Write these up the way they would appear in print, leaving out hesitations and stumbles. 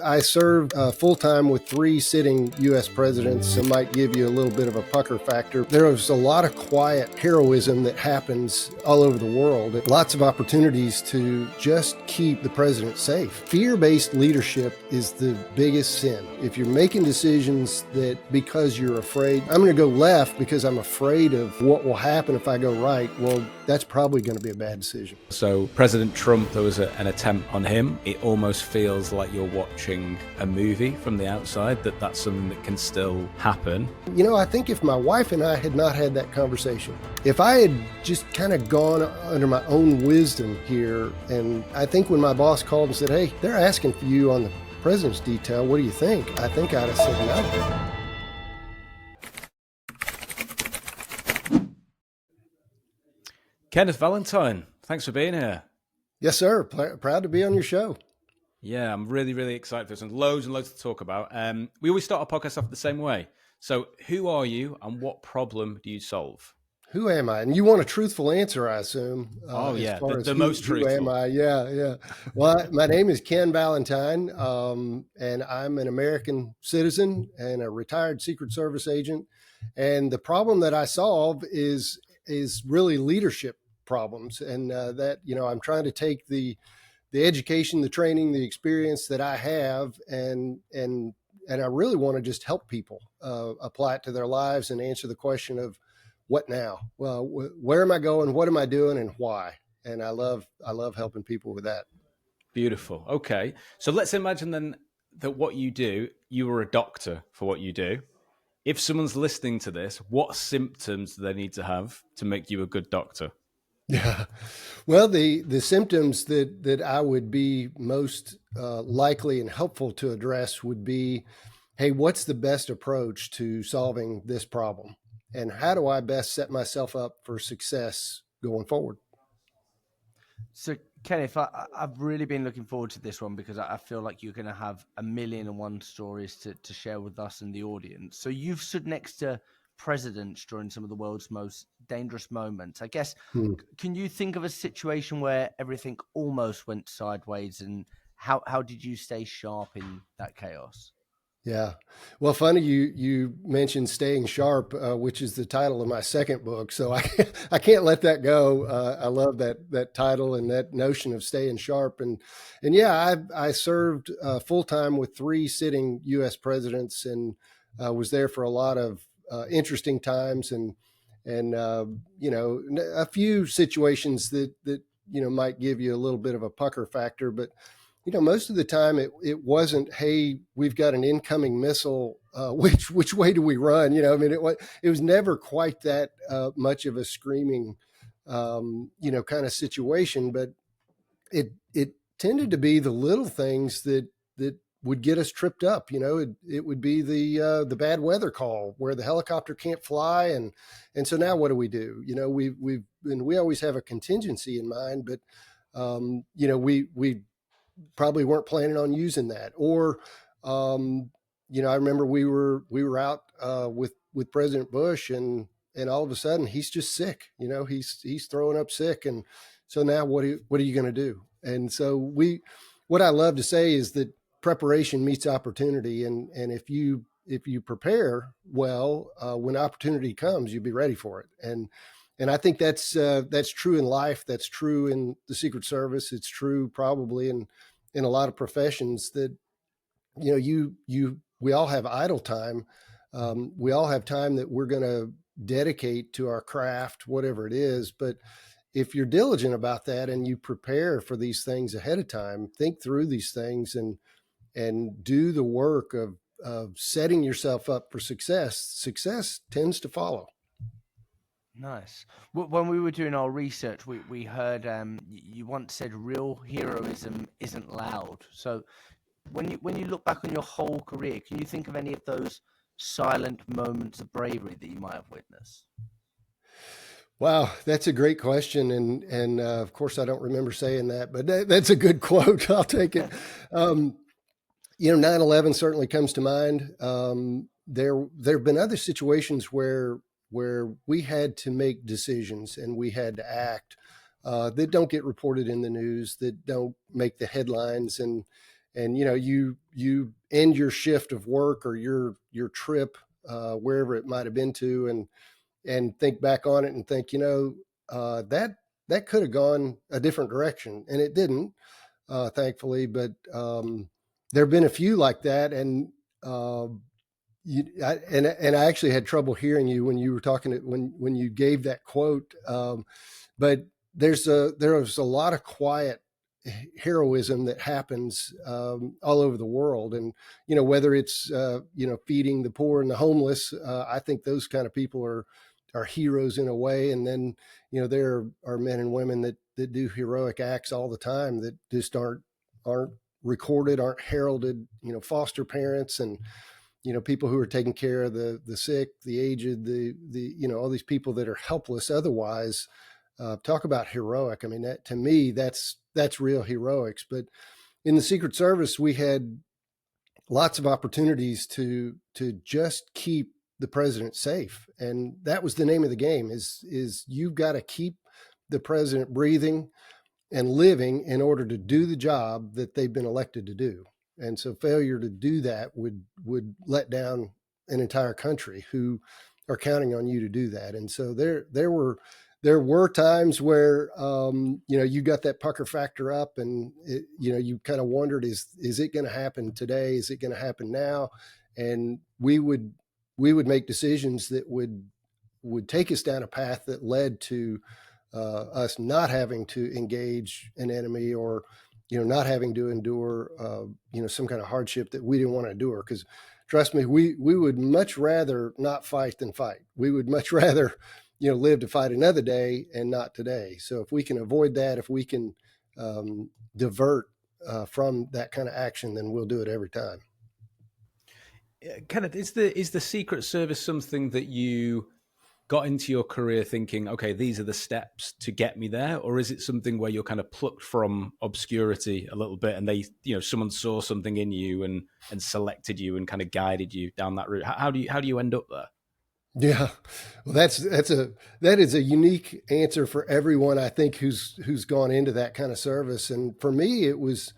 I served full-time with 3 sitting U.S. presidents, so might give you a little bit of a pucker factor. There was a lot of quiet heroism that happens all over the world. Lots of opportunities to just keep the president safe. Fear-based leadership is the biggest sin. If you're making decisions that because you're afraid, I'm going to go left because I'm afraid of what will happen if I go right, well, that's probably going to be a bad decision. So President Trump, there was an attempt on him. It almost feels like you're watching a movie from the outside, that's something that can still happen. You know, I think if my wife and I had not had that conversation, if I had just kind of gone under my own wisdom here, and I think when my boss called and said, hey, they're asking for you on the president's detail, what do you think? I think I'd have said no. Kenneth Valentine, thanks for being here. Yes, sir. Proud to be on your show. Yeah, I'm really, really excited for this. And loads to talk about. We always start our podcast off the same way. So who are you and what problem do you solve? Who am I? And you want a truthful answer, I assume. The most truthful. Who am I? Yeah. Well, my name is Ken Valentine, and I'm an American citizen and a retired Secret Service agent. And the problem that I solve is really leadership problems. And that, you know, I'm trying to take the education, the training, the experience that I have, and I really want to just help people apply it to their lives and answer the question of what now? Well, where am I going? What am I doing, and why? And I love helping people with that. Beautiful. Okay, so let's imagine then that what you do, you are a doctor for what you do. If someone's listening to this, what symptoms do they need to have to make you a good doctor? Yeah. Well, the symptoms that I would be most likely and helpful to address would be, hey, what's the best approach to solving this problem? And how do I best set myself up for success going forward? So, Kenneth, I've really been looking forward to this one because I feel like you're going to have 1,000,001 stories to share with us and the audience. So you've stood next to presidents during some of the world's most dangerous moments. I guess, Can you think of a situation where everything almost went sideways, and how did you stay sharp in that chaos? Yeah. Well, funny you mentioned staying sharp, which is the title of my second book. So I can't let that go. I love that title and that notion of staying sharp. And yeah, I served full time with 3 sitting U.S. presidents, and was there for a lot of interesting times and you know, a few situations that you know might give you a little bit of a pucker factor, but you know, most of the time it wasn't, hey, we've got an incoming missile. Which way do we run? You know, I mean, it was never quite that much of a screaming, you know, kind of situation. But it tended to be the little things that would get us tripped up. You know, it would be the bad weather call where the helicopter can't fly, and so now what do we do? You know, we always have a contingency in mind, but you know, we probably weren't planning on using that. Or, you know, I remember we were out with President Bush, and all of a sudden he's just sick. You know, he's throwing up sick, and so now what are you going to do? And so what I love to say is that preparation meets opportunity, and if you prepare well, when opportunity comes, you'll be ready for it. And I think that's true in life. That's true in the Secret Service. It's true probably in a lot of professions that, you know, we all have idle time. We all have time that we're going to dedicate to our craft, whatever it is. But if you're diligent about that and you prepare for these things ahead of time, think through these things and do the work of setting yourself up for success tends to follow. Nice. When we were doing our research, we heard you once said real heroism isn't loud. So when you look back on your whole career, can you think of any of those silent moments of bravery that you might have witnessed? Wow, that's a great question, and of course I don't remember saying that, but that's a good quote. I'll take it. You know, 9/11 certainly comes to mind. There have been other situations where we had to make decisions and we had to act that don't get reported in the news, that don't make the headlines, and and you end your shift of work or your trip wherever it might have been to, and think back on it and think, that could have gone a different direction, and it didn't, thankfully. But there have been a few like that, and I actually had trouble hearing you when you were talking when you gave that quote. But there was a lot of quiet heroism that happens all over the world, and whether it's feeding the poor and the homeless, I think those kind of people are heroes in a way. And then there are men and women that do heroic acts all the time that just aren't recorded, aren't heralded. Foster parents and people who are taking care of the sick, the aged, the all these people that are helpless otherwise. Talk about heroic. I mean, to me, that's real heroics. But in the Secret Service, we had lots of opportunities to just keep the president safe, and that was the name of the game. Is you've got to keep the president breathing and living in order to do the job that they've been elected to do. And so failure to do that would let down an entire country who are counting on you to do that. And so there were times where you got that pucker factor up, and you kind of wondered, is it going to happen today? Is it going to happen now? And we would make decisions that would take us down a path that led to us not having to engage an enemy, or not having to endure some kind of hardship that we didn't want to endure. Because trust me, we would much rather not fight than fight. We would much rather live to fight another day and not today. So if we can avoid that, if we can divert from that kind of action, then we'll do it every time. Kenneth, is the Secret Service something that you got into your career thinking, okay, these are the steps to get me there? Or is it something where you're kind of plucked from obscurity a little bit, and they, someone saw something in you and selected you and kind of guided you down that route? How do you end up there? Yeah, well, that is a unique answer for everyone, I think, who's gone into that kind of service. And for me, it was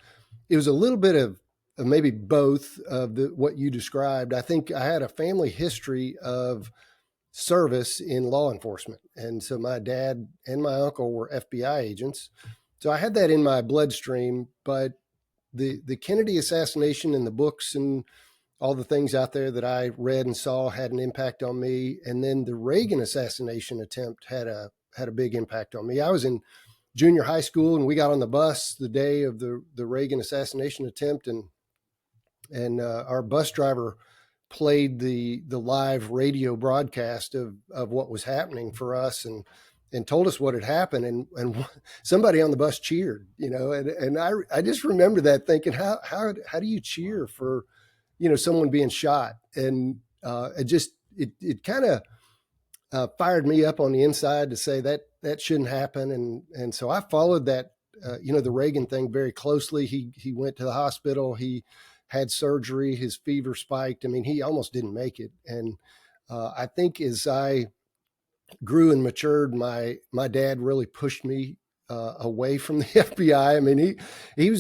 a little bit of maybe both of what you described. I think I had a family history of service in law enforcement, and so my dad and my uncle were FBI agents, so I had that in my bloodstream. But the Kennedy assassination and the books and all the things out there that I read and saw had an impact on me. And then the Reagan assassination attempt had a big impact on me. I was in junior high school, and we got on the bus the day of the Reagan assassination attempt, and our bus driver played the live radio broadcast of what was happening for us, and told us what had happened. And somebody on the bus cheered, and I just remember that, thinking, how do you cheer for, someone being shot? And it kind of fired me up on the inside to say that shouldn't happen. And so I followed that, the Reagan thing very closely. He went to the hospital. He had surgery. His fever spiked. I mean, he almost didn't make it. And I think as I grew and matured, my dad really pushed me away from the FBI. I mean, he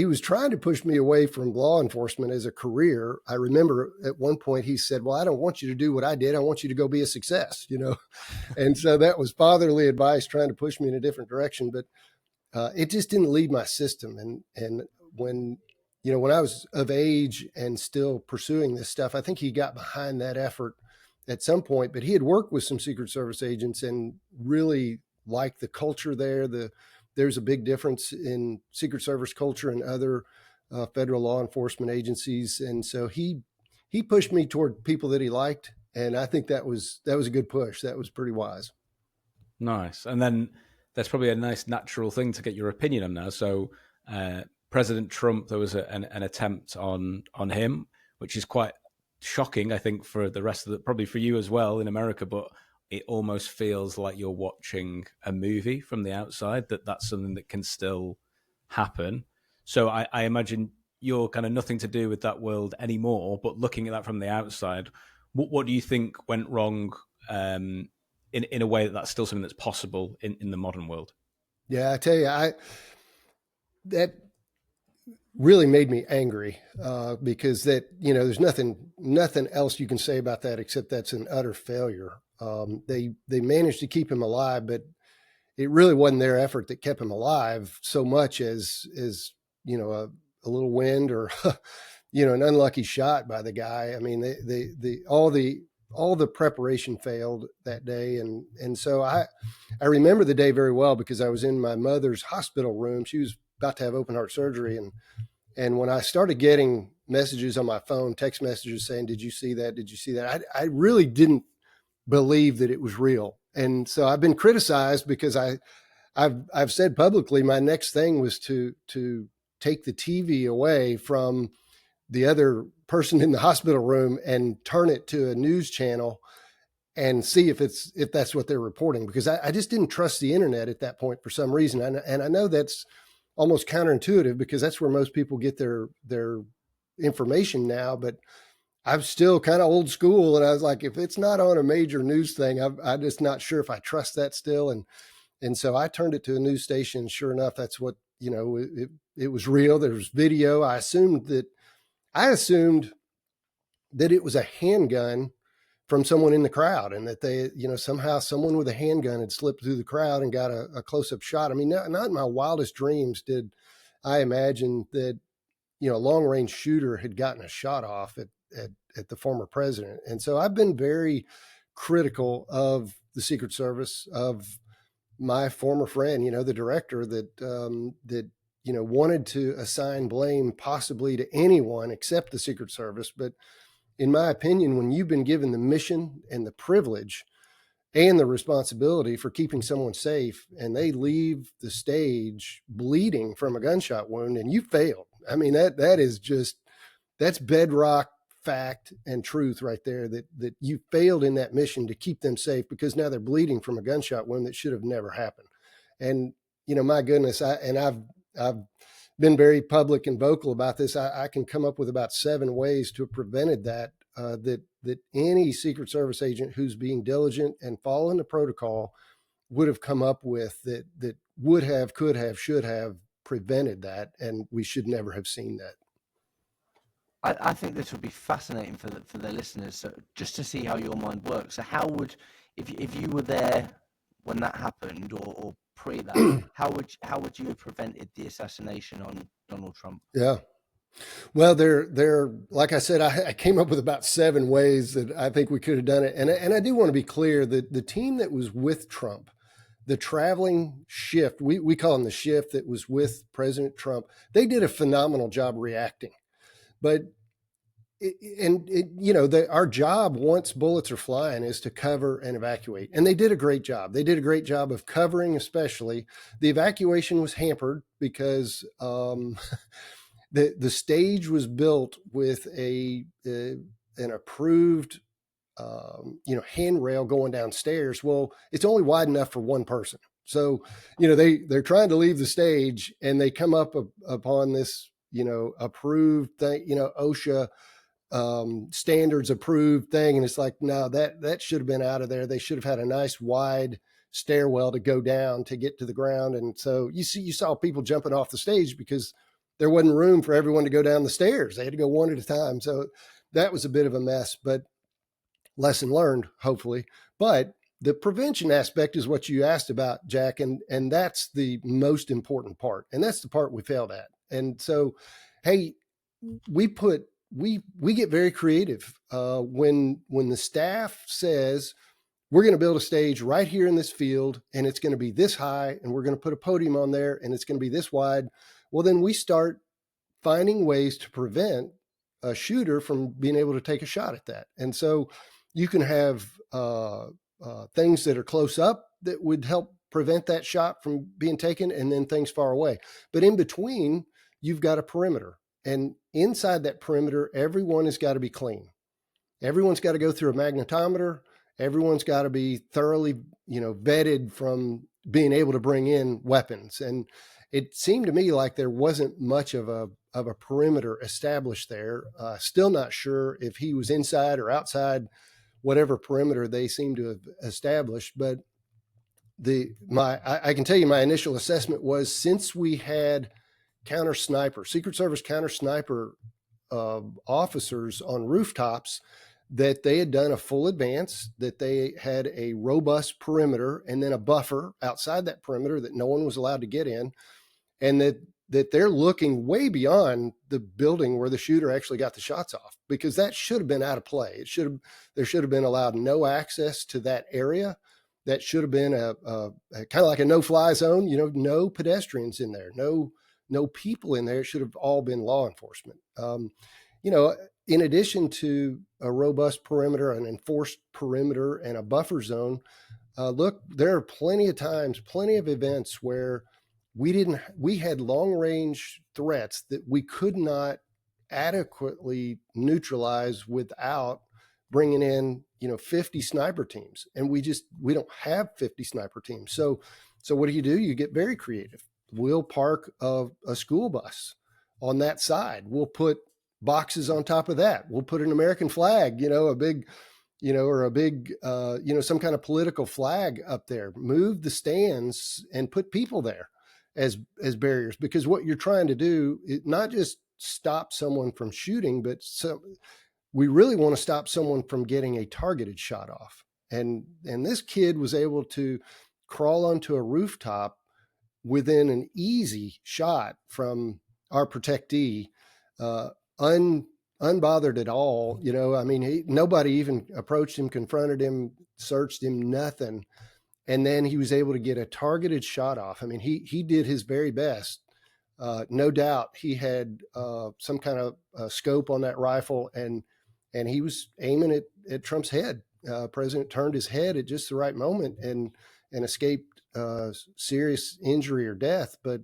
was trying to push me away from law enforcement as a career. I remember at one point he said, "Well, I don't want you to do what I did. I want you to go be a success," And so that was fatherly advice, trying to push me in a different direction. But it just didn't leave my system. And when I was of age and still pursuing this stuff, I think he got behind that effort at some point. But he had worked with some Secret Service agents and really liked the culture there. There's a big difference in Secret Service culture and other federal law enforcement agencies. And so he pushed me toward people that he liked. And I think that was a good push. That was pretty wise. Nice. And then that's probably a nice natural thing to get your opinion on now. So President Trump, there was an attempt on him, which is quite shocking, I think, for the rest of probably for you as well in America, but it almost feels like you're watching a movie from the outside, that's something that can still happen. So I imagine you're kind of nothing to do with that world anymore, but looking at that from the outside, what do you think went wrong in a way that's still something that's possible in the modern world? Yeah, I tell you, really made me angry because that, there's nothing else you can say about that except that's an utter failure. They managed to keep him alive, but it really wasn't their effort that kept him alive so much as a little wind or an unlucky shot by the guy. I mean, all the preparation failed that day, and so I remember the day very well because I was in my mother's hospital room. She was about to have open heart surgery, and when I started getting messages on my phone, text messages saying, "Did you see that? Did you see that?" I really didn't believe that it was real, and so I've been criticized because I've said publicly my next thing was to take the TV away from the other person in the hospital room and turn it to a news channel and see if that's what they're reporting, because I just didn't trust the internet at that point for some reason. And I know that's almost counterintuitive because that's where most people get their information now, but I'm still kind of old school. And I was like, if it's not on a major news thing, I'm just not sure if I trust that still. And so I turned it to a news station. Sure enough, that's what, it was real. There was video. I assumed that it was a handgun from someone in the crowd, and that they, somehow someone with a handgun had slipped through the crowd and got a close-up shot. I mean, not in my wildest dreams did I imagine that, a long-range shooter had gotten a shot off at the former president. And so I've been very critical of the Secret Service, of my former friend, the director that wanted to assign blame possibly to anyone except the Secret Service. But in my opinion, when you've been given the mission and the privilege and the responsibility for keeping someone safe, and they leave the stage bleeding from a gunshot wound, and you failed. I mean, that's bedrock fact and truth right there, that you failed in that mission to keep them safe, because now they're bleeding from a gunshot wound that should have never happened. And, my goodness, I've been very public and vocal about this. I can come up with about 7 ways to have prevented that, that any Secret Service agent who's being diligent and following the protocol would have come up with, that would have, could have, should have prevented that. And we should never have seen that. I think this would be fascinating for the listeners, so just to see how your mind works. So how would, if you were there when that happened, or pre that, how would you have prevented the assassination on Donald Trump? Yeah. Well, they're like I said, I came up with about 7 ways that I think we could have done it. And I do want to be clear that the team that was with Trump, the traveling shift, we call them the shift that was with President Trump, they did a phenomenal job reacting. But our job once bullets are flying is to cover and evacuate. And they did a great job. They did a great job of covering, especially. The evacuation was hampered because the stage was built with an approved handrail going downstairs. Well, it's only wide enough for one person. So, they're trying to leave the stage, and they come up upon this, approved thing, OSHA standards approved thing. And it's like, no, that should have been out of there. They should have had a nice wide stairwell to go down to get to the ground. And so you saw people jumping off the stage because there wasn't room for everyone to go down the stairs. They had to go one at a time. So that was a bit of a mess, but lesson learned, hopefully. But the prevention aspect is what you asked about, Jack. And that's the most important part. And that's the part we failed at. And so, hey, we get very creative when the staff says, we're going to build a stage right here in this field, and it's going to be this high, and we're going to put a podium on there, and it's going to be this wide. Well, then we start finding ways to prevent a shooter from being able to take a shot at that. And so you can have things that are close up that would help prevent that shot from being taken, and then things far away. But in between, you've got a perimeter. And inside that perimeter, everyone has got to be clean. Everyone's got to go through a magnetometer. Everyone's got to be thoroughly, vetted from being able to bring in weapons. And it seemed to me like there wasn't much of a perimeter established there. Still not sure if he was inside or outside whatever perimeter they seemed to have established. But I can tell you my initial assessment was, since we had Secret Service counter sniper officers on rooftops, that they had done a full advance, that they had a robust perimeter and then a buffer outside that perimeter that no one was allowed to get in, and that they're looking way beyond the building where the shooter actually got the shots off, because that should have been out of play. There should have been allowed no access to that area. That should have been a kind of like a no-fly zone, no pedestrians in there, no people in there. It should have all been law enforcement. In addition to a robust perimeter, an enforced perimeter, and a buffer zone, look, there are plenty of events where we had long-range threats that we could not adequately neutralize without bringing in 50 sniper teams, and we don't have 50 sniper teams. So what do? You get very creative. We'll park a school bus on that side. We'll put boxes on top of that. We'll put an American flag, a big, some kind of political flag up there. Move the stands and put people there as barriers, because what you're trying to do is not just stop someone from shooting, but we really want to stop someone from getting a targeted shot off. And this kid was able to crawl onto a rooftop within an easy shot from our protectee, unbothered at all. Nobody even approached him, confronted him, searched him, nothing. And then he was able to get a targeted shot off. He did his very best. No doubt he had some kind of scope on that rifle, and he was aiming at Trump's head. President turned his head at just the right moment and escaped serious injury or death. But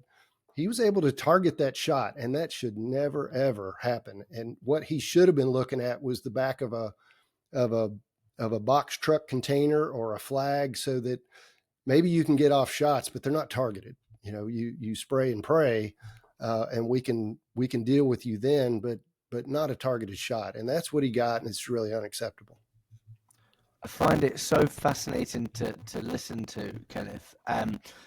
he was able to target that shot, and that should never, ever happen. And what he should have been looking at was the back of a box truck container or a flag, so that maybe you can get off shots, but they're not targeted. You spray and pray, and we can deal with you then, but not a targeted shot. And that's what he got, and it's really unacceptable. I find it so fascinating to listen to, Kenneth.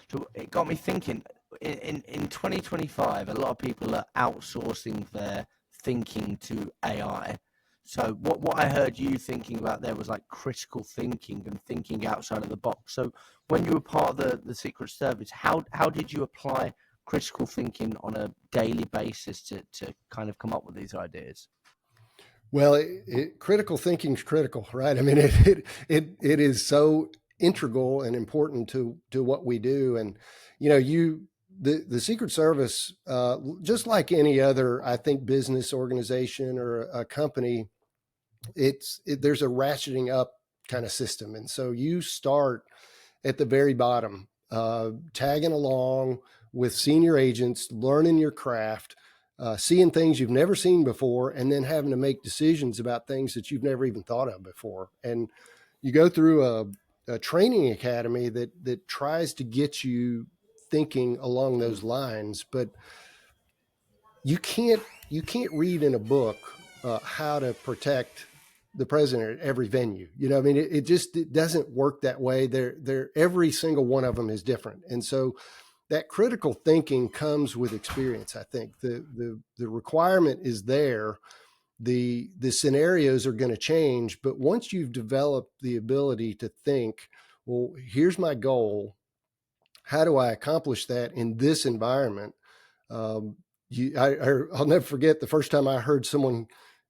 So it got me thinking, in 2025, a lot of people are outsourcing their thinking to AI. So what I heard you thinking about there was like critical thinking and thinking outside of the box. So when you were part of the Secret Service, how did you apply critical thinking on a daily basis to kind of come up with these ideas? Well, critical thinking is critical, right? It is so integral and important to what we do. And, the Secret Service, just like any other, I think, business organization or a company, there's a ratcheting up kind of system. And so you start at the very bottom, tagging along with senior agents, learning your craft, seeing things you've never seen before, and then having to make decisions about things that you've never even thought of before. And you go through a training academy that tries to get you thinking along those lines, but you can't read in a book how to protect the president at every venue. It doesn't work that way. They're every single one of them is different. And so that critical thinking comes with experience. I think the requirement is there. The scenarios are going to change, but once you've developed the ability to think, well, here's my goal, how do I accomplish that in this environment? I'll never forget the first time I heard someone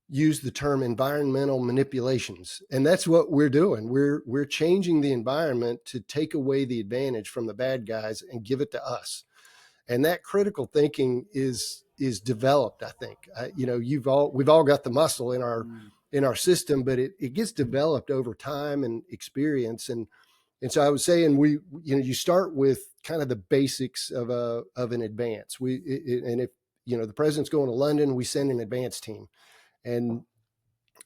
use the term environmental manipulations. And that's what we're doing. We're changing the environment to take away the advantage from the bad guys and give it to us. And that critical thinking is developed, I think. We've all got the muscle in our system, but it gets developed over time and experience. And so I was saying, you start with kind of the basics of an advance. And if the president's going to London, we send an advance team. And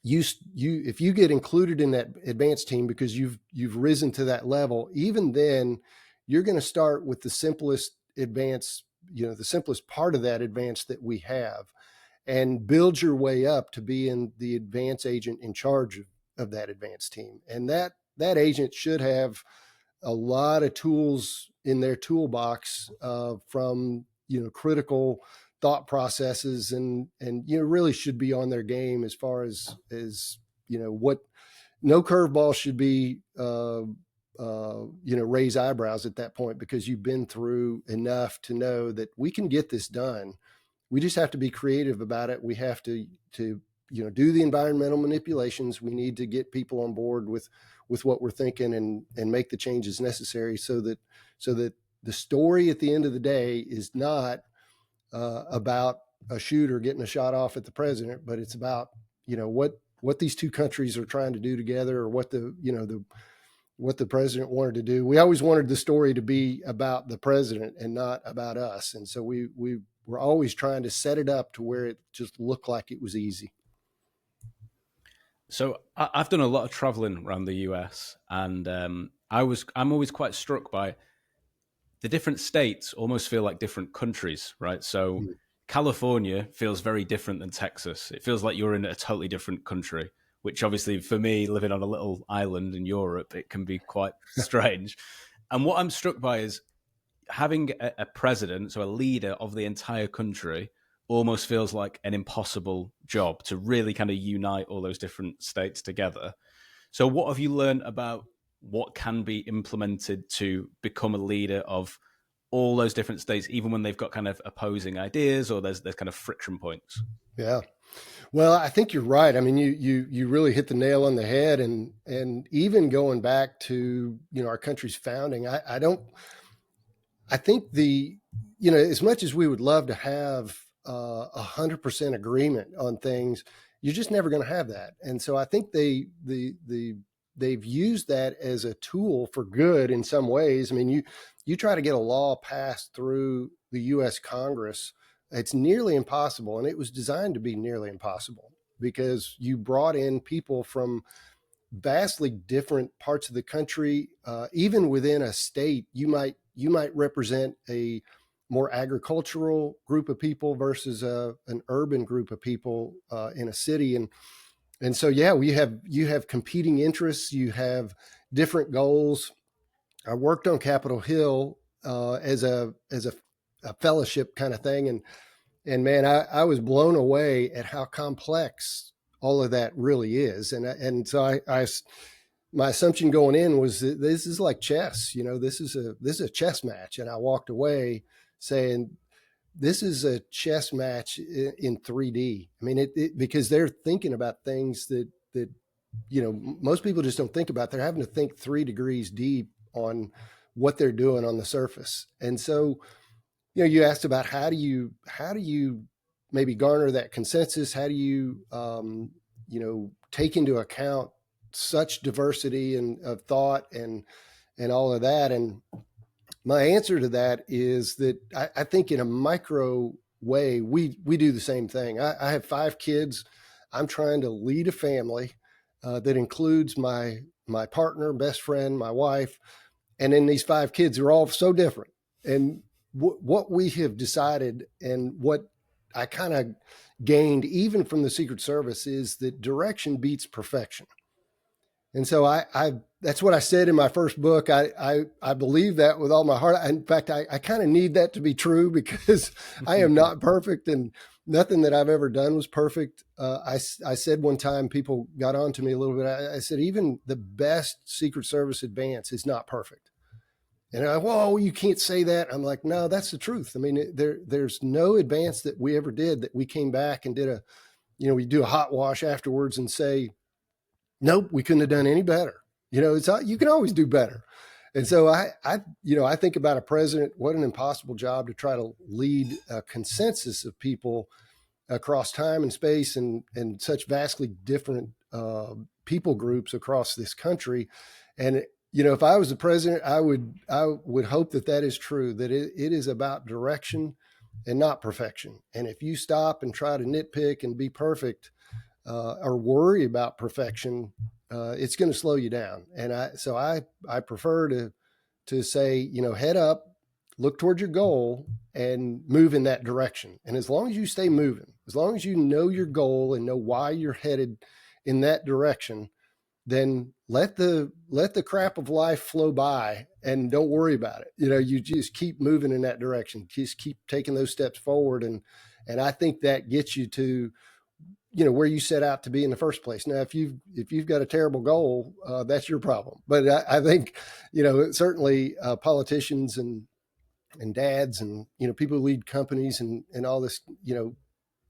if you get included in that advance team because you've risen to that level, even then you're going to start with the simplest advance, the simplest part of that advance that we have, and build your way up to being the advance agent in charge of that advance team. And that agent should have a lot of tools in their toolbox, from critical thought processes, and really should be on their game as far as what no curveball should be. Raise eyebrows at that point, because you've been through enough to know that we can get this done. We just have to be creative about it. We have to do the environmental manipulations. We need to get people on board with what we're thinking, and make the changes necessary so that the story at the end of the day is not about a shooter getting a shot off at the president, but it's about, what these two countries are trying to do together, or what the president wanted to do. We always wanted the story to be about the president and not about us. And so we were always trying to set it up to where it just looked like it was easy. So I've done a lot of traveling around the US, and I'm always quite struck by the different states almost feel like different countries, right? So California feels very different than Texas. It feels like you're in a totally different country, which obviously for me, living on a little island in Europe, it can be quite strange. And what I'm struck by is having a president, so a leader of the entire country, almost feels like an impossible job to really kind of unite all those different states together. So what have you learned about what can be implemented to become a leader of all those different states, even when they've got kind of opposing ideas or there's kind of friction points? Yeah. Well, I think you're right. I mean, you really hit the nail on the head, and even going back to, our country's founding, I think as much as we would love to have 100% agreement on things, you're just never going to have that. And so I think they've used that as a tool for good in some ways. I mean, you try to get a law passed through the U.S. Congress, it's nearly impossible. And it was designed to be nearly impossible, because you brought in people from vastly different parts of the country. Even within a state, you might represent a more agricultural group of people versus an urban group of people in a city. And so, yeah, you have competing interests, you have different goals. I worked on Capitol Hill as a fellowship kind of thing. And man, I was blown away at how complex all of that really is. And so my assumption going in was that this is like chess, this is a chess match. And I walked away saying, this is a chess match in 3D. I mean, because they're thinking about things that most people just don't think about. They're having to think 3 degrees deep on what they're doing on the surface. And so, you asked about how do you maybe garner that consensus? How do you, take into account such diversity of thought and all of that? And my answer to that is that I think in a micro way, we do the same thing. I have 5 kids. I'm trying to lead a family that includes my partner, best friend, my wife. And then these 5 kids are all so different. And what we have decided, and what I kind of gained even from the Secret Service, is that direction beats perfection. And so that's what I said in my first book. I believe that with all my heart. In fact, I kind of need that to be true, because I am not perfect, and nothing that I've ever done was perfect. I said one time, people got on to me a little bit. I said, even the best Secret Service advance is not perfect. And whoa, you can't say that. I'm like, no, that's the truth. I mean, there's no advance that we ever did that we came back and did we do a hot wash afterwards and say, nope, we couldn't have done any better. You can always do better. And so I think about a president, what an impossible job to try to lead a consensus of people across time and space and such vastly different people groups across this country. And if I was the president, I would hope that is true, that it is about direction and not perfection. And if you stop and try to nitpick and be perfect, or worry about perfection, it's going to slow you down. And I prefer to say, head up, look towards your goal, and move in that direction. And as long as you stay moving, as long as you know your goal and know why you're headed in that direction, then let the crap of life flow by and don't worry about it. You just keep moving in that direction. Just keep taking those steps forward. And I think that gets you to, where you set out to be in the first place. Now, if you've got a terrible goal, that's your problem. But I think, certainly politicians and dads and, people who lead companies and all this,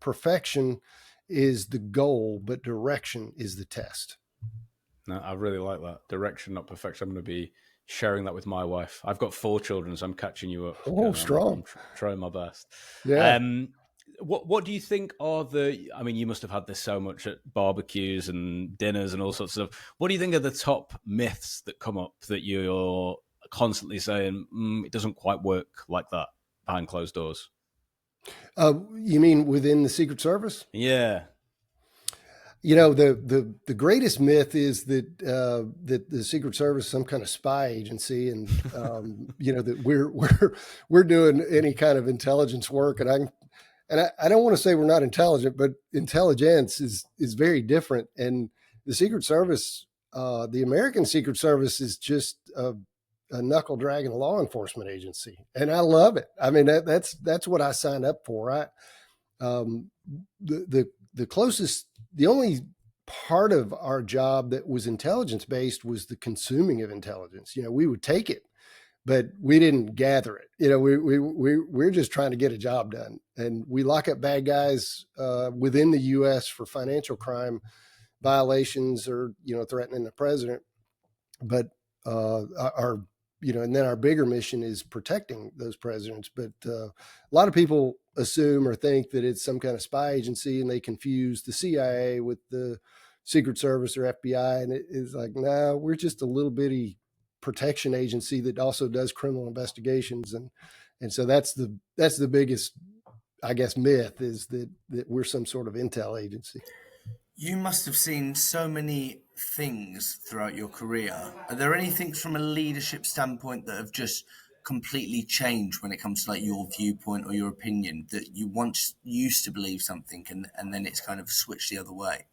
perfection is the goal, but direction is the test. No, I really like that. Direction, not perfection. I'm going to be sharing that with my wife. I've got 4 children, so I'm catching you up. Oh, strong. I'm trying my best. Yeah. What do you think are you must have had this so much at barbecues and dinners and all sorts of stuff. What do you think are the top myths that come up that you're constantly saying, it doesn't quite work like that behind closed doors? You mean within the Secret Service? Yeah. The greatest myth is that the Secret Service is some kind of spy agency, and that we're doing any kind of intelligence work. And I don't want to say we're not intelligent, but intelligence is very different. And the Secret Service, the American Secret Service, is just a knuckle dragging law enforcement agency, and I love it. I mean, that's what I signed up for. The only part of our job that was intelligence based was the consuming of intelligence. We would take it, but we didn't gather it. We're just trying to get a job done, and we lock up bad guys within the U.S. for financial crime violations or threatening the president. But and then our bigger mission is protecting those presidents. But a lot of people assume or think that it's some kind of spy agency, and they confuse the CIA with the Secret Service or FBI. And it is like, no, we're just a little bitty protection agency that also does criminal investigations. And so that's the biggest, I guess, myth, is that we're some sort of intel agency. You must have seen so many things throughout your career. Are there any things from a leadership standpoint that have just completely changed when it comes to your viewpoint or your opinion, that you once used to believe something and then it's kind of switched the other way?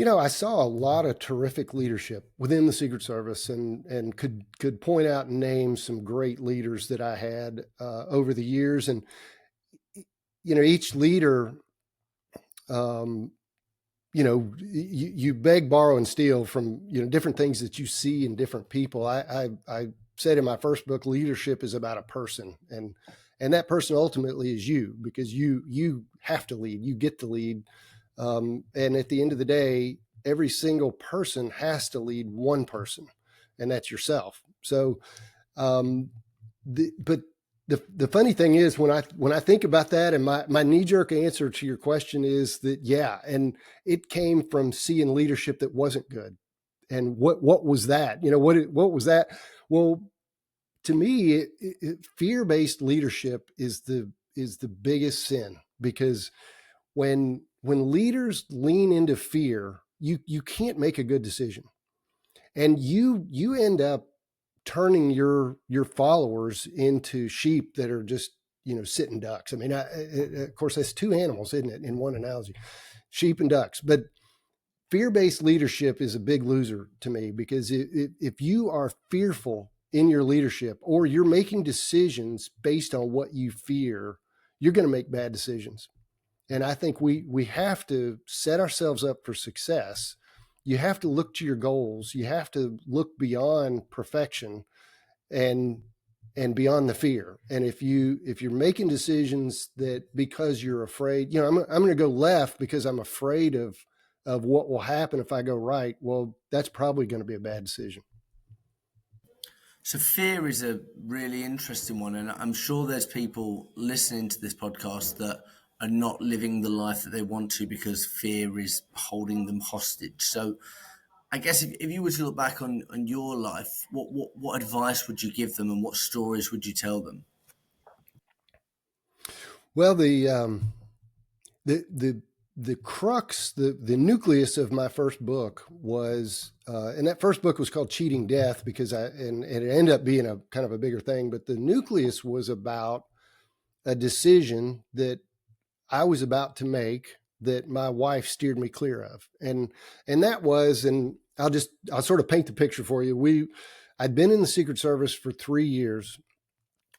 I saw a lot of terrific leadership within the Secret Service, and could point out and name some great leaders that I had over the years. And, each leader, you beg, borrow, and steal from, different things that you see in different people. I said in my first book, leadership is about a person, and that person ultimately is you, because you have to lead, you get to lead. And at the end of the day, every single person has to lead one person, and that's yourself. So, but the funny thing is, when I think about that, and my knee-jerk answer to your question is that, yeah, and it came from seeing leadership that wasn't good. And what was that? What was that? Well, to me, fear-based leadership is the biggest sin, because when leaders lean into fear, you can't make a good decision, and you end up turning your followers into sheep that are just sitting ducks. I mean, of course, that's 2 animals, isn't it, in one analogy, sheep and ducks. But fear-based leadership is a big loser to me, because if you are fearful in your leadership, or you're making decisions based on what you fear, you're going to make bad decisions. And I think we have to set ourselves up for success. You have to look to your goals. You have to look beyond perfection and beyond the fear. And if you're making decisions that because you're afraid, I'm going to go left because I'm afraid of what will happen if I go right, well, that's probably going to be a bad decision. So fear is a really interesting one, and I'm sure there's people listening to this podcast that are not living the life that they want to because fear is holding them hostage. So I guess if you were to look back on your life, what advice would you give them, and what stories would you tell them? Well, the crux, the nucleus of my first book was, and that first book was called Cheating Death, because and it ended up being a kind of a bigger thing, but the nucleus was about a decision that I was about to make that my wife steered me clear of. And that was, and I'll sort of paint the picture for you. I'd been in the Secret Service for 3 years,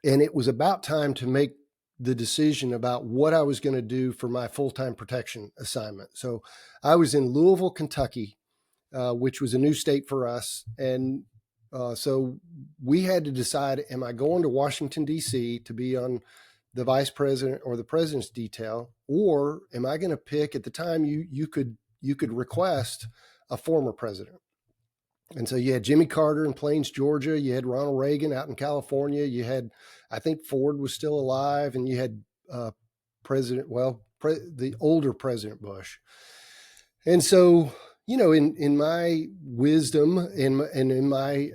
and it was about time to make the decision about what I was going to do for my full-time protection assignment. So I was in Louisville, Kentucky, which was a new state for us. And so we had to decide, am I going to Washington, D.C. to be on the vice president or the president's detail, or am I going to pick, at the time you could request a former president. And so you had Jimmy Carter in Plains, Georgia. You had Ronald Reagan out in California. You had, I think Ford was still alive, and you had the older President Bush. And so, in my wisdom and in my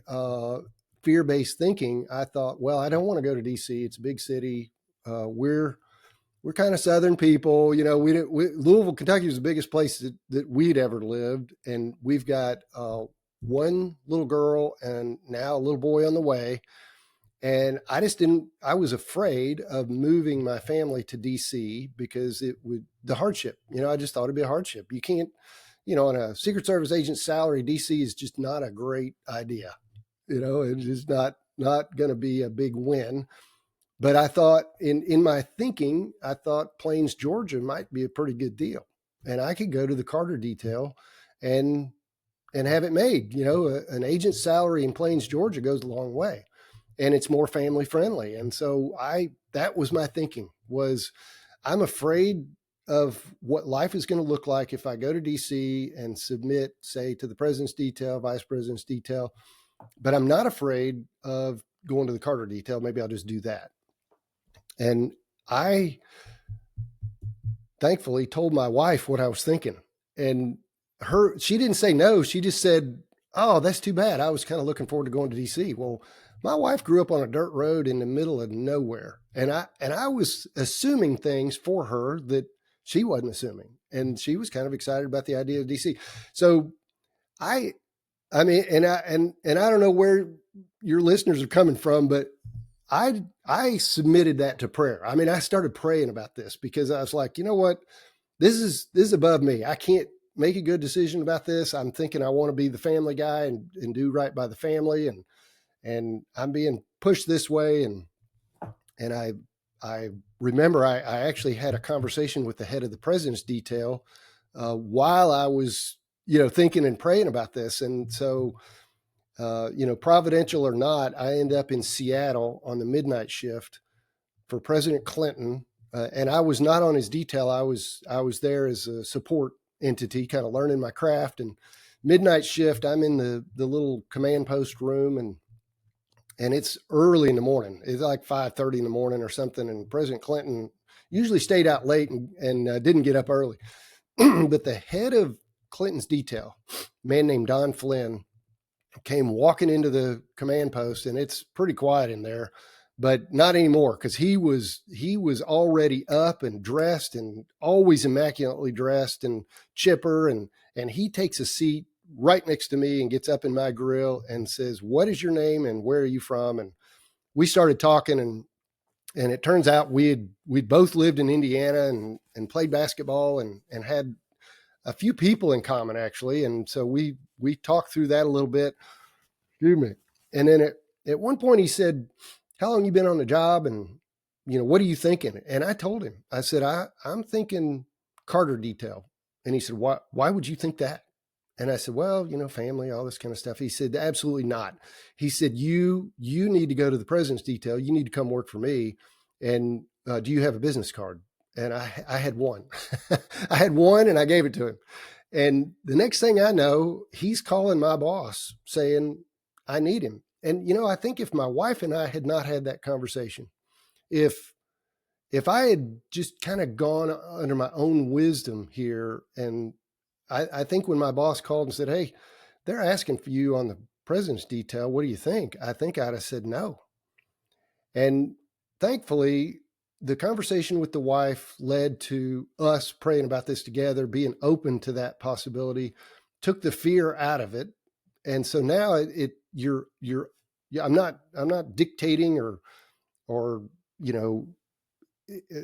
fear-based thinking, I thought, well, I don't want to go to D.C. It's a big city. We're kind of Southern people. Louisville, Kentucky was the biggest place that we'd ever lived. And we've got one little girl and now a little boy on the way. And I was afraid of moving my family to DC because the hardship, I just thought it'd be a hardship. You can't, on a Secret Service agent's salary, DC is just not a great idea. It's just not going to be a big win. But I thought in my thinking, I thought Plains, Georgia might be a pretty good deal. And I could go to the Carter detail and have it made. An agent's salary in Plains, Georgia goes a long way, and it's more family friendly. And so that was my thinking, was I'm afraid of what life is going to look like if I go to DC and submit, say, to the president's detail, vice president's detail, but I'm not afraid of going to the Carter detail. Maybe I'll just do that. And I thankfully told my wife what I was thinking, and she didn't say no. She just said, "Oh, that's too bad. I was kind of looking forward to going to DC." Well, my wife grew up on a dirt road in the middle of nowhere. And I was assuming things for her that she wasn't assuming. And she was kind of excited about the idea of DC. So I mean, and I don't know where your listeners are coming from, but I submitted that to prayer. I mean, I started praying about this because I was like, you know what? This is above me. I can't make a good decision about this. I'm thinking I want to be the family guy and do right by the family. And I'm being pushed this way. And I remember I actually had a conversation with the head of the president's detail while I was, thinking and praying about this. And so, providential or not, I end up in Seattle on the midnight shift for President Clinton. And I was not on his detail. I was there as a support entity, kind of learning my craft. And midnight shift, I'm in the little command post room, and it's early in the morning. It's like 5:30 in the morning or something. And President Clinton usually stayed out late and didn't get up early. But the head of Clinton's detail, a man named Don Flynn, came walking into the command post, and it's pretty quiet in there, but not anymore, because he was already up and dressed, and always immaculately dressed and chipper. And he takes a seat right next to me and gets up in my grill and says, "What is your name and where are you from?" And we started talking, and it turns out we'd both lived in Indiana and played basketball and had a few people in common, actually. And so we talked through that a little bit. Excuse me. And then at one point he said, "How long you been on the job? And, what are you thinking?" And I told him, I said, I'm thinking Carter detail. And he said, why would you think that? And I said, well, family, all this kind of stuff. He said, absolutely not. He said, you need to go to the president's detail. You need to come work for me. And do you have a business card? And I had one. I had one, and I gave it to him. And the next thing I know, he's calling my boss saying, I need him. And, I think if my wife and I had not had that conversation, if I had just kind of gone under my own wisdom here, and I think when my boss called and said, "Hey, they're asking for you on the president's detail. What do you think?" I think I'd have said no. And thankfully, the conversation with the wife led to us praying about this together, being open to that possibility, took the fear out of it. And so now I'm not dictating or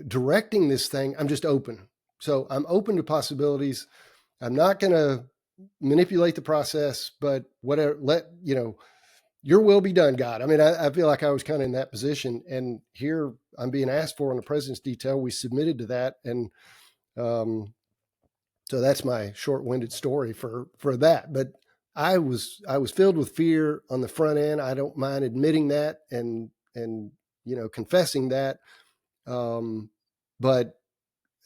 directing this thing. I'm just open. So I'm open to possibilities. I'm not going to manipulate the process, but whatever, your will be done, God. I mean, I feel like I was kind of in that position, and here I'm being asked for in the president's detail. We submitted to that. And, so that's my short-winded story for that. But I was filled with fear on the front end. I don't mind admitting that and confessing that. But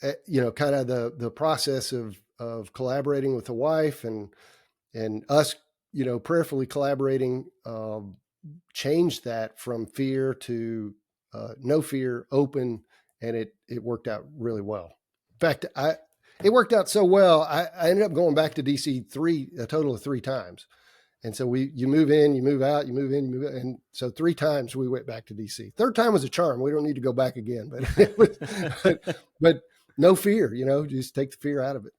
kind of the process of collaborating with the wife and us, prayerfully collaborating, changed that from fear to no fear, open, and it worked out really well. In fact, it worked out so well, I ended up going back to DC a total of 3 times. And so you move in, you move out, you move in, you move out. And so 3 times we went back to DC. 3rd time was a charm. We don't need to go back again, but no fear, just take the fear out of it.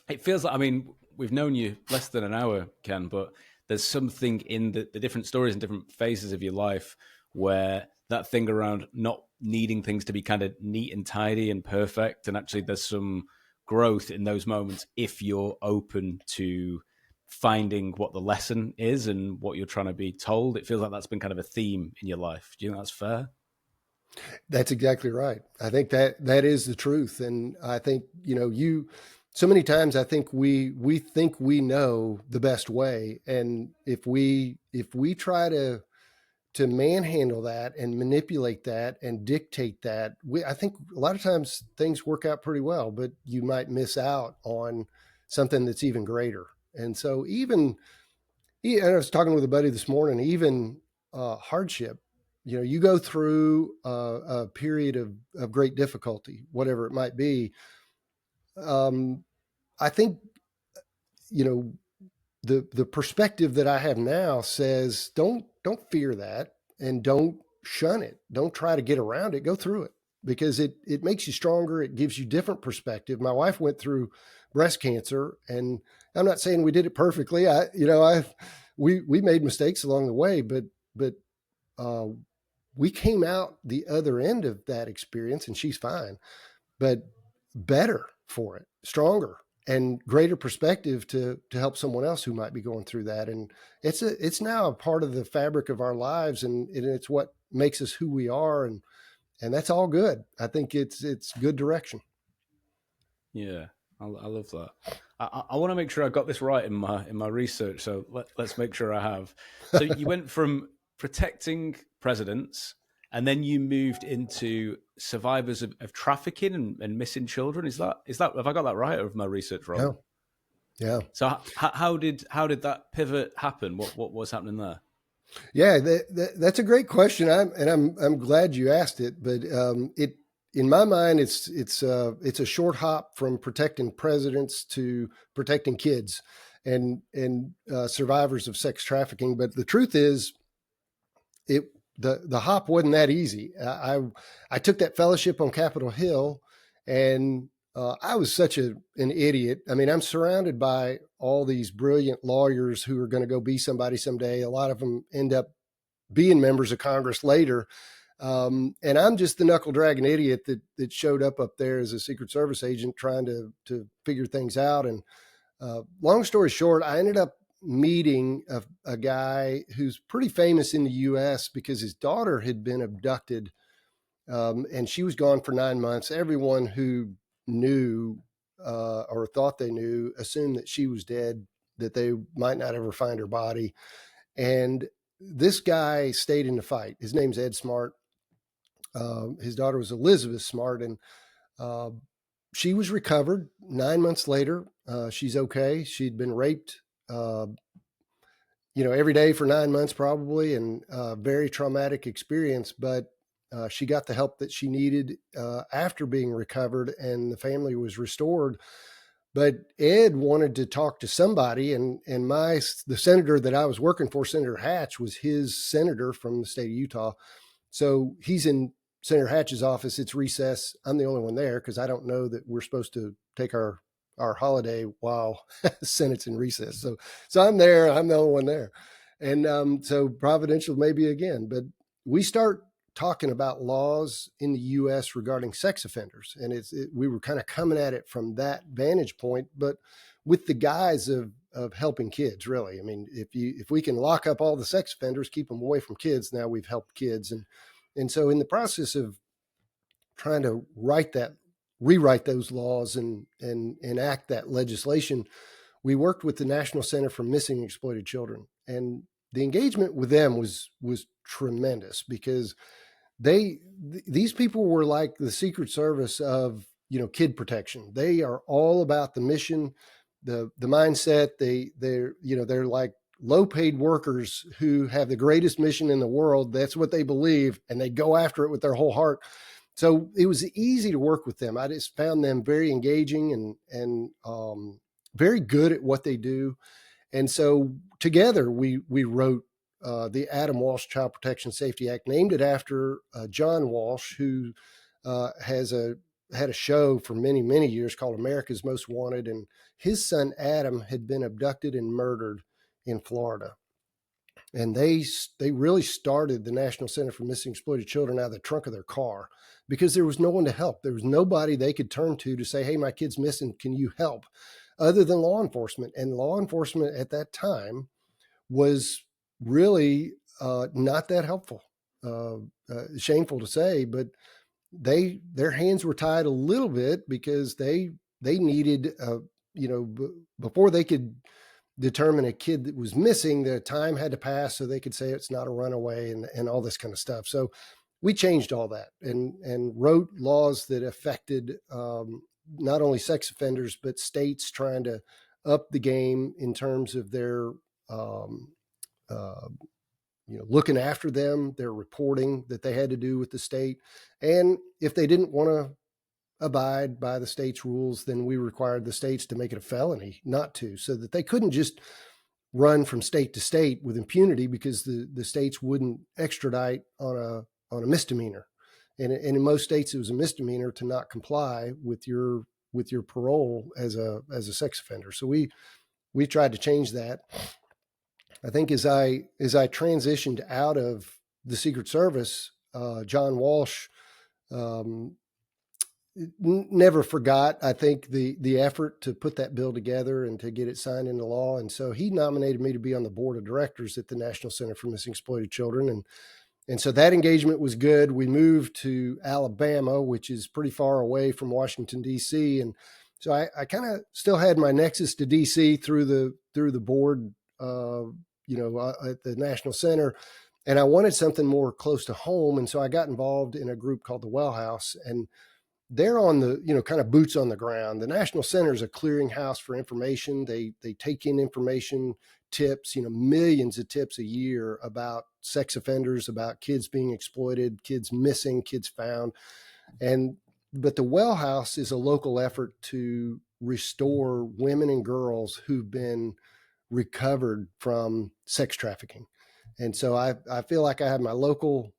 It feels like, I mean, we've known you less than an hour, Ken, but there's something in the different stories and different phases of your life where that thing around not needing things to be kind of neat and tidy and perfect. And actually there's some growth in those moments if you're open to finding what the lesson is and what you're trying to be told. It feels like that's been kind of a theme in your life. Do you think that's fair? That's exactly right. I think that is the truth. And I think, so many times I think we think we know the best way. And if we try to manhandle that and manipulate that and dictate that, I think a lot of times things work out pretty well, but you might miss out on something that's even greater. And so and I was talking with a buddy this morning, even hardship, you go through a period of great difficulty, whatever it might be. I think, the perspective that I have now says, don't fear that and don't shun it. Don't try to get around it. Go through it because it makes you stronger. It gives you different perspective. My wife went through breast cancer, and I'm not saying we did it perfectly. We made mistakes along the way, but we came out the other end of that experience, and she's fine, but better for it, stronger, and greater perspective to help someone else who might be going through that. And it's now a part of the fabric of our lives, and it's what makes us who we are. And that's all good. I think it's good direction. Yeah. I love that. I want to make sure I got this right in my research. So let's make sure I have. So you went from protecting presidents, and then you moved into survivors of trafficking and missing children. Is that have I got that right, or have my research wrong? Yeah. So how did that pivot happen? What was happening there? Yeah, that's a great question. I'm glad you asked it. But in my mind, it's a short hop from protecting presidents to protecting kids and survivors of sex trafficking. But the truth is, the hop wasn't that easy. I took that fellowship on Capitol Hill, and I was such an idiot. I mean, I'm surrounded by all these brilliant lawyers who are going to go be somebody someday. A lot of them end up being members of Congress later. And I'm just the knuckle dragging idiot that showed up there as a Secret Service agent trying to figure things out. And long story short, I ended up meeting a guy who's pretty famous in the U.S. because his daughter had been abducted, and she was gone for 9 months. Everyone who knew or thought they knew assumed that she was dead, that they might not ever find her body. And this guy stayed in the fight. His name's Ed Smart. His daughter was Elizabeth Smart, and she was recovered 9 months later. She's okay. She'd been raped, every day for 9 months probably, and very traumatic experience, but she got the help that she needed after being recovered, and the family was restored. But Ed wanted to talk to somebody, and the senator that I was working for, Senator Hatch, was his senator from the state of Utah. So he's in Senator Hatch's office. It's recess. I'm the only one there because I don't know that we're supposed to take our holiday while Senate's in recess. So I'm there. I'm the only one there. And so providential maybe again, but we start talking about laws in the U.S. regarding sex offenders, and we were kind of coming at it from that vantage point, but with the guise of helping kids. Really, I mean, if we can lock up all the sex offenders, keep them away from kids, now we've helped kids. And so in the process of trying to rewrite those laws and enact that legislation, we worked with the National Center for Missing and Exploited Children, and the engagement with them was tremendous, because these people were like the Secret Service of, kid protection. They are all about the mission, the mindset. They're like low paid workers who have the greatest mission in the world. That's what they believe, and they go after it with their whole heart. So it was easy to work with them. I just found them very engaging and very good at what they do. And so together we wrote the Adam Walsh Child Protection Safety Act, named it after John Walsh, who had a show for many, many years called America's Most Wanted. And his son, Adam, had been abducted and murdered in Florida. And they really started the National Center for Missing and Exploited Children out of the trunk of their car, because there was no one to help. There was nobody they could turn to say, hey, my kid's missing, can you help? Other than law enforcement. And law enforcement at that time was really not that helpful. Shameful to say, but their hands were tied a little bit, because they needed, before they could determine a kid that was missing, the time had to pass so they could say it's not a runaway and all this kind of stuff. So we changed all that and wrote laws that affected not only sex offenders, but states trying to up the game in terms of their looking after them, their reporting that they had to do with the state. And if they didn't want to abide by the state's rules, then we required the states to make it a felony not to, so that they couldn't just run from state to state with impunity, because the states wouldn't extradite on a misdemeanor. And in most states, it was a misdemeanor to not comply with your parole as a sex offender. So we tried to change that. I think as I transitioned out of the Secret Service, John Walsh never forgot, I think, the effort to put that bill together and to get it signed into law. And so he nominated me to be on the board of directors at the National Center for Missing and Exploited Children. And so that engagement was good. We moved to Alabama, which is pretty far away from Washington, D.C. And so I kind of still had my nexus to D.C. through the board, at the National Center. And I wanted something more close to home. And so I got involved in a group called the Well House. And they're on the, kind of boots on the ground. The National Center is a clearinghouse for information. They take in information, tips, millions of tips a year about sex offenders, about kids being exploited, kids missing, kids found. But the Well House is a local effort to restore women and girls who've been recovered from sex trafficking. And so I feel like I have my local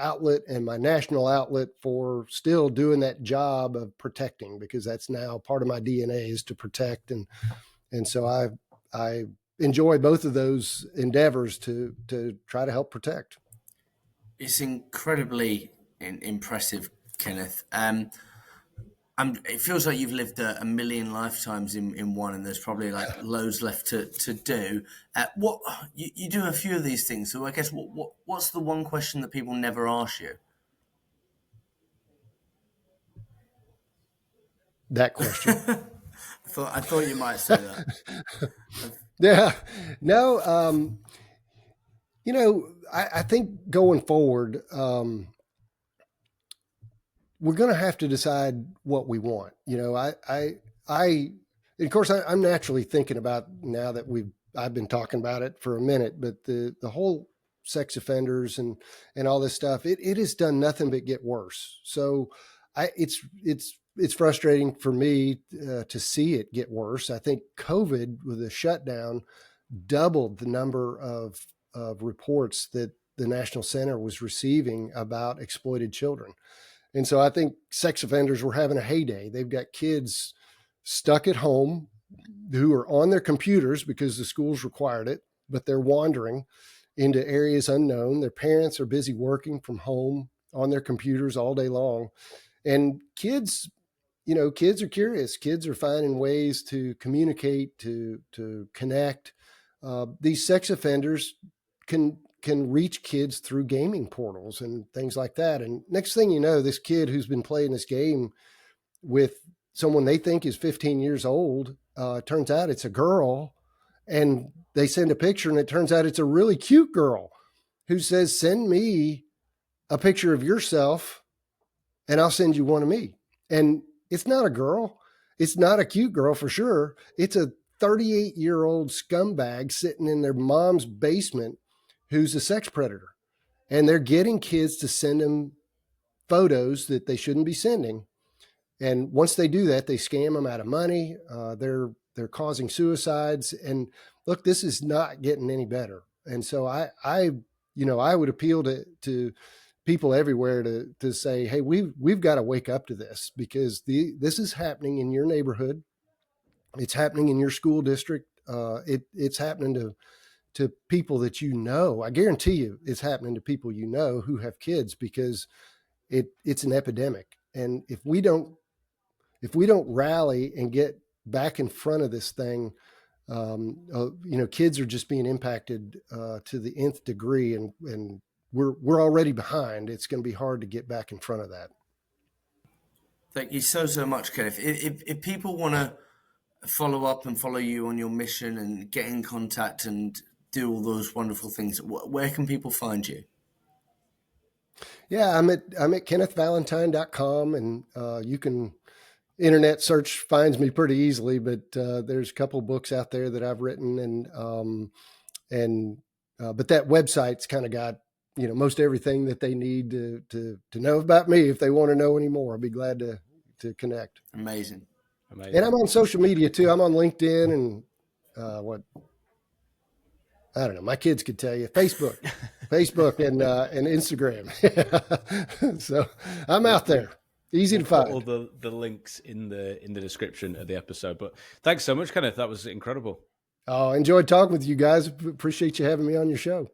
outlet and my national outlet for still doing that job of protecting, because that's now part of my DNA is to protect. And so I enjoy both of those endeavors to try to help protect. It's incredibly impressive, Kenneth. It feels like you've lived a million lifetimes in one, and there's probably like loads left to do. What you do a few of these things, so I guess what's the one question that people never ask you? That question. I thought you might say that. Yeah, no. I think going forward, we're going to have to decide what we want. Of course, I'm naturally thinking about, now that I've been talking about it for a minute, but the whole sex offenders and all this stuff, it has done nothing but get worse. So it's frustrating for me to see it get worse. I think COVID with the shutdown doubled the number of reports that the National Center was receiving about exploited children. And so I think sex offenders were having a heyday. They've got kids stuck at home who are on their computers because the schools required it, but they're wandering. into areas unknown. Their parents are busy working from home on their computers all day long. And kids, kids are curious. Kids are finding ways to communicate, to connect. These sex offenders can reach kids through gaming portals and things like that. And next thing you know, this kid who's been playing this game with someone they think is 15 years old, turns out it's a girl, and they send a picture and it turns out it's a really cute girl who says, send me a picture of yourself and I'll send you one of me. And it's not a girl. It's not a cute girl for sure. It's a 38-year-old scumbag sitting in their mom's basement who's a sex predator. And they're getting kids to send them photos that they shouldn't be sending. And once they do that, they scam them out of money. They're causing suicides. And look, this is not getting any better. And so I would appeal to people everywhere to say, hey, we've got to wake up to this, because this is happening in your neighborhood. It's happening in your school district. It's happening to people that you know. I guarantee you it's happening to people you know who have kids, because it's an epidemic. And if we don't rally and get back in front of this thing, kids are just being impacted to the nth degree, and we're already behind. It's going to be hard to get back in front of that. Thank you so much, Kenneth. If people want to follow up and follow you on your mission and get in contact and do all those wonderful things, where can people find you? Yeah, I'm at KennethValentine.com, and you can internet search finds me pretty easily, but there's a couple of books out there that I've written, but that website's kind of got most everything that they need to know about me. If they want to know any more, I'll be glad to connect. Amazing. And I'm on social media too. I'm on LinkedIn and I don't know. My kids could tell you Facebook and Instagram. So I'm out there. Easy to find. All the links in the description of the episode. But thanks so much, Kenneth. That was incredible. Oh, enjoyed talking with you guys. Appreciate you having me on your show.